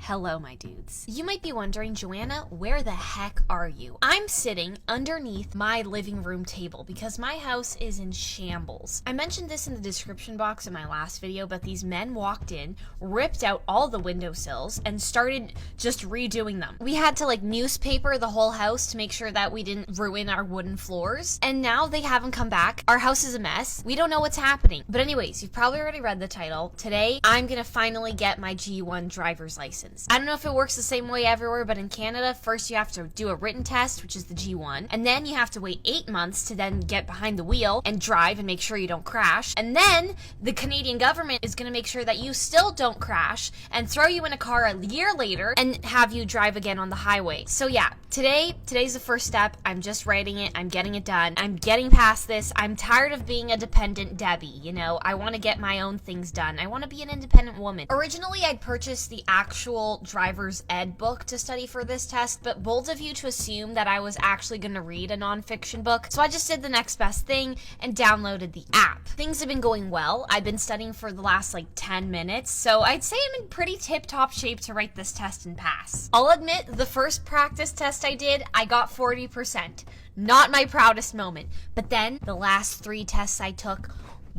Hello, my dudes. You might be wondering, Joanna, where the heck are you? I'm sitting underneath my living room table because my house is in shambles. I mentioned this in the description box in my last video, but these men walked in, ripped out all the windowsills, and started just redoing them. We had to newspaper the whole house to make sure that we didn't ruin our wooden floors, and now they haven't come back. Our house is a mess. We don't know what's happening. But anyways, you've probably already read the title. Today, I'm gonna finally get my G1 driver's license. I don't know if it works the same way everywhere, but in Canada, first you have to do a written test, which is the G1, and then you have to wait 8 months to then get behind the wheel and drive and make sure you don't crash. And then the Canadian government is going to make sure that you still don't crash and throw you in a car a year later and have you drive again on the highway. So yeah, today's the first step. I'm just writing it. I'm getting it done. I'm getting past this. I'm tired of being a dependent Debbie, you know? I want to get my own things done. I want to be an independent woman. Originally, I'd purchased the actual driver's ed book to study for this test, but bold of you to assume that I was actually going to read a nonfiction book, so I just did the next best thing and downloaded the app. Things have been going well. I've been studying for the last 10 minutes, so I'd say I'm in pretty tip-top shape to write this test and pass. I'll admit, the first practice test I did, I got 40%. Not my proudest moment. But then, the last 3 tests I took,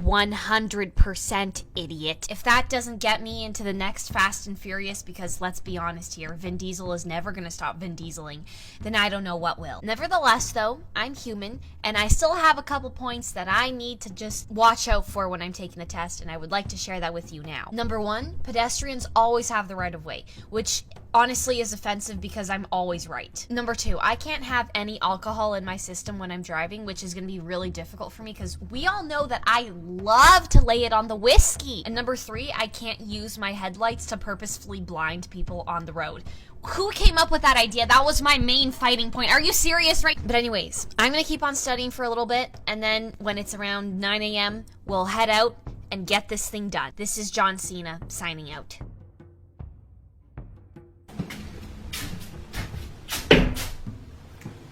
100% idiot. If that doesn't get me into the next Fast and Furious, because let's be honest here, Vin Diesel is never going to stop Vin Dieseling, then I don't know what will. Nevertheless, though, I'm human, and I still have a couple points that I need to just watch out for when I'm taking the test, and I would like to share that with you now. Number 1, pedestrians always have the right of way, which honestly is offensive because I'm always right. Number 2, I can't have any alcohol in my system when I'm driving, which is going to be really difficult for me because we all know that I love to lay it on the whiskey. And number 3, I can't use my headlights to purposefully blind people on the road. Who came up with that idea? That was my main fighting point. Are you serious, right? But anyways, I'm going to keep on studying for a little bit, and then when it's around 9 a.m., we'll head out and get this thing done. This is John Cena signing out.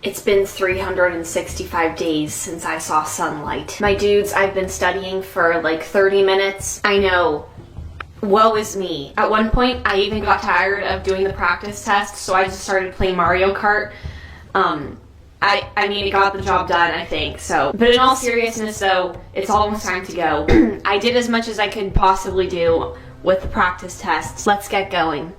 It's been 365 days since I saw sunlight. My dudes, I've been studying for 30 minutes. I know, woe is me. At one point, I even got tired of doing the practice test, so I just started playing Mario Kart. I mean, it got the job done, I think, so. But in all seriousness, though, it's almost time to go. I did as much as I could possibly do with the practice tests. Let's get going.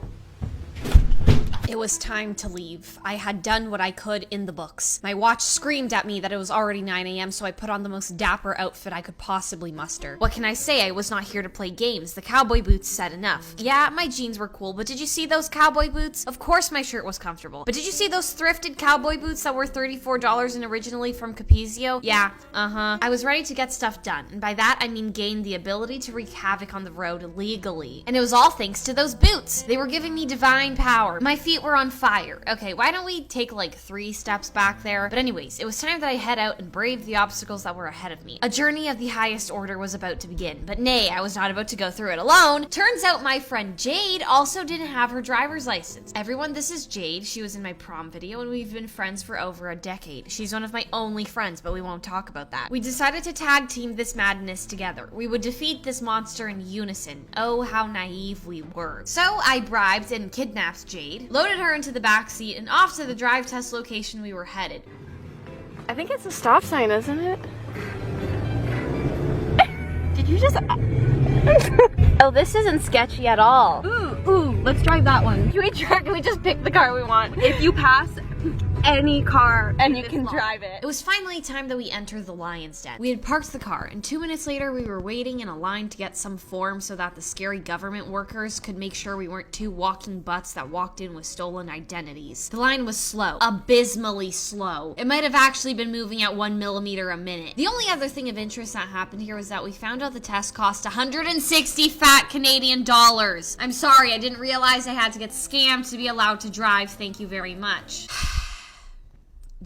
It was time to leave. I had done what I could in the books. My watch screamed at me that it was already 9 a.m., so I put on the most dapper outfit I could possibly muster. What can I say? I was not here to play games. The cowboy boots said enough. Yeah, my jeans were cool, but did you see those cowboy boots? Of course my shirt was comfortable. But did you see those thrifted cowboy boots that were $34 and originally from Capezio? Yeah, I was ready to get stuff done, and by that I mean gain the ability to wreak havoc on the road legally. And it was all thanks to those boots. They were giving me divine power. My feet were on fire. Okay, why don't we take 3 steps back there? But anyways, it was time that I head out and brave the obstacles that were ahead of me. A journey of the highest order was about to begin, but nay, I was not about to go through it alone. Turns out my friend Jade also didn't have her driver's license. Everyone, this is Jade. She was in my prom video and we've been friends for over a decade. She's one of my only friends, but we won't talk about that. We decided to tag team this madness together. We would defeat this monster in unison. Oh, how naive we were. So I bribed and kidnapped Jade, loaded her into the back seat, and off to the drive test location we were headed. I think it's a stop sign, isn't it? Did you just... Oh, this isn't sketchy at all. Ooh, let's drive that one. Can we just pick the car we want? If you pass any car and you can drive it. It was finally time that we entered the Lion's Den. We had parked the car, and 2 minutes later we were waiting in a line to get some form so that the scary government workers could make sure we weren't 2 walking butts that walked in with stolen identities. The line was slow. Abysmally slow. It might have actually been moving at 1 millimeter a minute. The only other thing of interest that happened here was that we found out the test cost 160 fat Canadian dollars. I'm sorry, I didn't realize I had to get scammed to be allowed to drive. Thank you very much.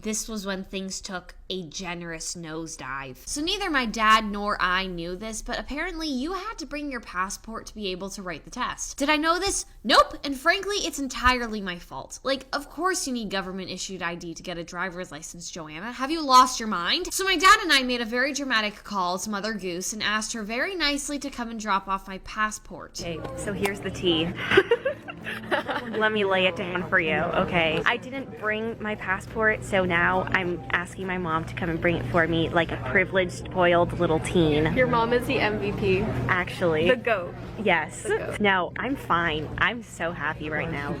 This was when things took a generous nosedive. So neither my dad nor I knew this, but apparently you had to bring your passport to be able to write the test. Did I know this? Nope, and frankly, it's entirely my fault. Of course you need government-issued ID to get a driver's license, Joanna. Have you lost your mind? So my dad and I made a very dramatic call to Mother Goose and asked her very nicely to come and drop off my passport. Okay, so here's the tea. Let me lay it down for you, okay? I didn't bring my passport, so now I'm asking my mom to come and bring it for me like a privileged, spoiled little teen. Your mom is the MVP. Actually. The GOAT. Yes. The goat. No, I'm fine. I'm so happy right now.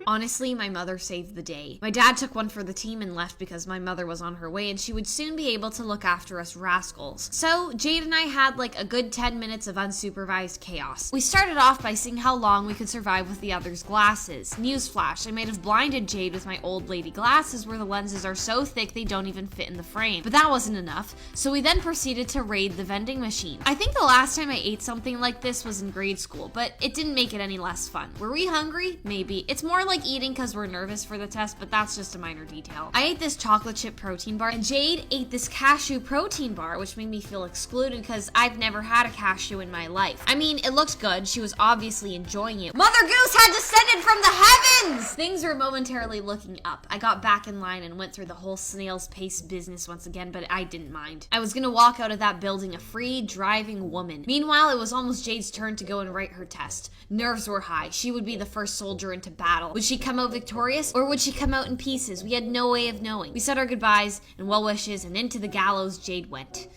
Honestly, my mother saved the day. My dad took one for the team and left because my mother was on her way and she would soon be able to look after us rascals. So, Jade and I had like a good 10 minutes of unsupervised chaos. We started off by seeing how long we could survive with the other's glasses. Newsflash, I might have blinded Jade with my old lady glasses where the lenses are so thick they don't even fit in the frame. But that wasn't enough, so we then proceeded to raid the vending machine. I think the last time I ate something like this was in grade school, but it didn't make it any less fun. Were we hungry? Maybe. It's more like eating because we're nervous for the test, but that's just a minor detail. I ate this chocolate chip protein bar, and Jade ate this cashew protein bar, which made me feel excluded because I've never had a cashew in my life. I mean, it looked good. She was obviously enjoying it. Mother Goose had descended from the heavens! Things were momentarily looking up. I got back in line and went through the whole snail's pace business once again, but I didn't mind. I was gonna walk out of that building a free, driving woman. Meanwhile, it was almost Jade's turn to go and write her test. Nerves were high. She would be the first soldier into battle. Would she come out victorious, or would she come out in pieces? We had no way of knowing. We said our goodbyes and well wishes, and into the gallows Jade went.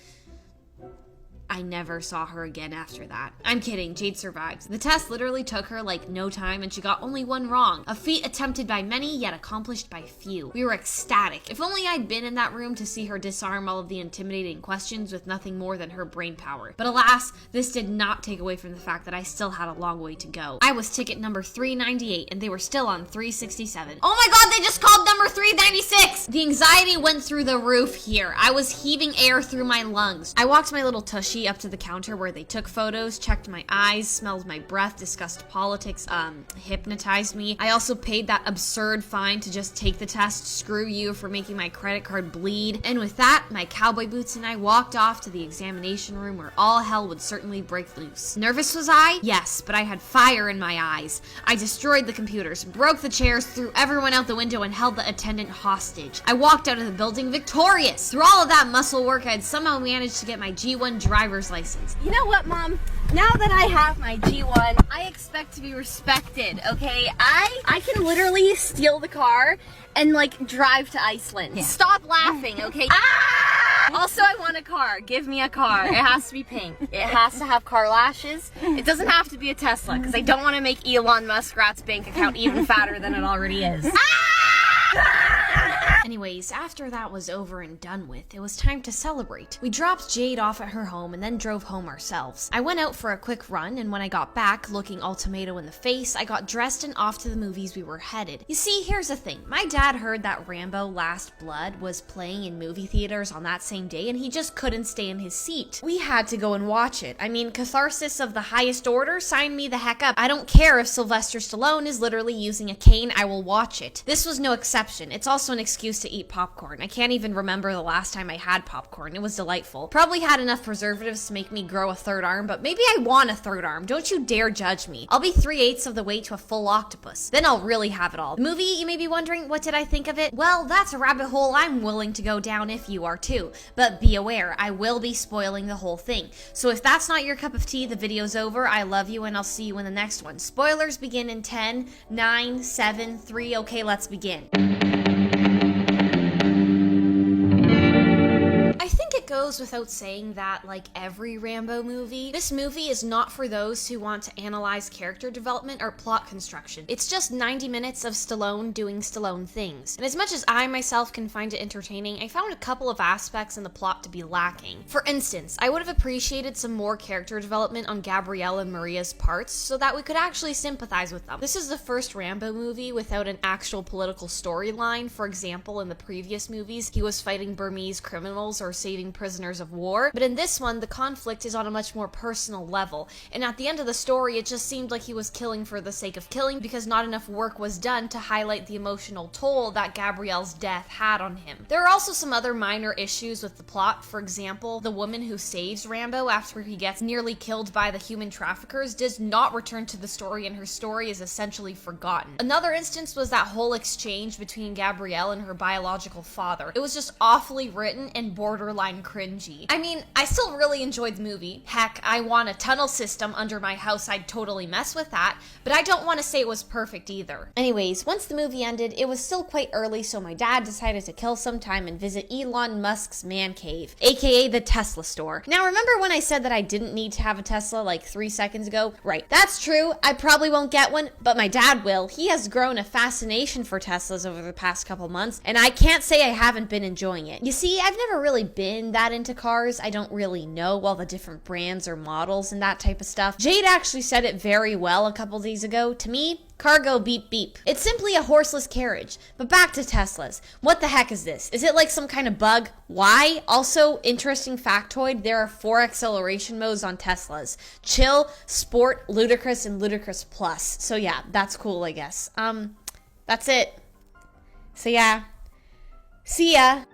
I never saw her again after that. I'm kidding, Jade survived. The test literally took her like no time and she got only one wrong. A feat attempted by many yet accomplished by few. We were ecstatic. If only I'd been in that room to see her disarm all of the intimidating questions with nothing more than her brain power. But alas, this did not take away from the fact that I still had a long way to go. I was ticket number 398 and they were still on 367. Oh my god, they just called number 396! The anxiety went through the roof here. I was heaving air through my lungs. I walked my little tushy up to the counter where they took photos, checked my eyes, smelled my breath, discussed politics, hypnotized me. I also paid that absurd fine to just take the test. Screw you for making my credit card bleed. And with that, my cowboy boots and I walked off to the examination room where all hell would certainly break loose. Nervous was I? Yes, but I had fire in my eyes. I destroyed the computers, broke the chairs, threw everyone out the window, and held the attendant hostage. I walked out of the building victorious. Through all of that muscle work, I had somehow managed to get my G1 driver's license. You know what, Mom? Now that I have my G1, I expect to be respected, okay? I can literally steal the car and like drive to Iceland. Yeah. Stop laughing, okay? Also, I want a car. Give me a car. It has to be pink. It has to have car lashes. It doesn't have to be a Tesla because I don't want to make Elon Musk's bank account even fatter than it already is. Anyways, after that was over and done with, it was time to celebrate. We dropped Jade off at her home and then drove home ourselves. I went out for a quick run, and when I got back, looking all tomato in the face, I got dressed and off to the movies we were headed. You see, here's the thing. My dad heard that Rambo Last Blood was playing in movie theaters on that same day, and he just couldn't stay in his seat. We had to go and watch it. I mean, catharsis of the highest order, sign me the heck up. I don't care if Sylvester Stallone is literally using a cane, I will watch it. This was no exception. It's also an excuse to eat popcorn. I can't even remember the last time I had popcorn. It was delightful. Probably had enough preservatives to make me grow a third arm, but maybe I want a third arm. Don't you dare judge me. I'll be 3/8 of the way to a full octopus. Then I'll really have it all. The movie, you may be wondering, what did I think of it? Well, that's a rabbit hole I'm willing to go down if you are too. But be aware, I will be spoiling the whole thing. So if that's not your cup of tea, the video's over. I love you and I'll see you in the next one. Spoilers begin in 10, 9, 7, 3. Okay, let's begin. I think it goes without saying that, like every Rambo movie, this movie is not for those who want to analyze character development or plot construction. It's just 90 minutes of Stallone doing Stallone things. And as much as I myself can find it entertaining, I found a couple of aspects in the plot to be lacking. For instance, I would have appreciated some more character development on Gabrielle and Maria's parts so that we could actually sympathize with them. This is the first Rambo movie without an actual political storyline. For example, in the previous movies, he was fighting Burmese criminals or saving prisoners of war, but in this one, the conflict is on a much more personal level, and at the end of the story, it just seemed like he was killing for the sake of killing because not enough work was done to highlight the emotional toll that Gabrielle's death had on him. There are also some other minor issues with the plot. For example, the woman who saves Rambo after he gets nearly killed by the human traffickers does not return to the story, and her story is essentially forgotten. Another instance was that whole exchange between Gabrielle and her biological father. It was just awfully written and borderline cringy. I mean, I still really enjoyed the movie. Heck, I want a tunnel system under my house. I'd totally mess with that. But I don't want to say it was perfect either. Anyways, once the movie ended, it was still quite early, so my dad decided to kill some time and visit Elon Musk's man cave, aka the Tesla store. Now, remember when I said that I didn't need to have a Tesla like 3 seconds ago? Right, that's true. I probably won't get one, but my dad will. He has grown a fascination for Teslas over the past couple months, and I can't say I haven't been enjoying it. You see, I've never really been that into cars. I don't really know all the different brands or models and that type of stuff. Jade actually said it very well a couple days ago. To me, cargo beep beep. It's simply a horseless carriage. But back to Teslas. What the heck is this? Is it like some kind of bug? Why? Also, interesting factoid, there are 4 acceleration modes on Teslas. Chill, Sport, Ludicrous, and Ludicrous Plus. So yeah, that's cool, I guess. That's it. So yeah. See ya.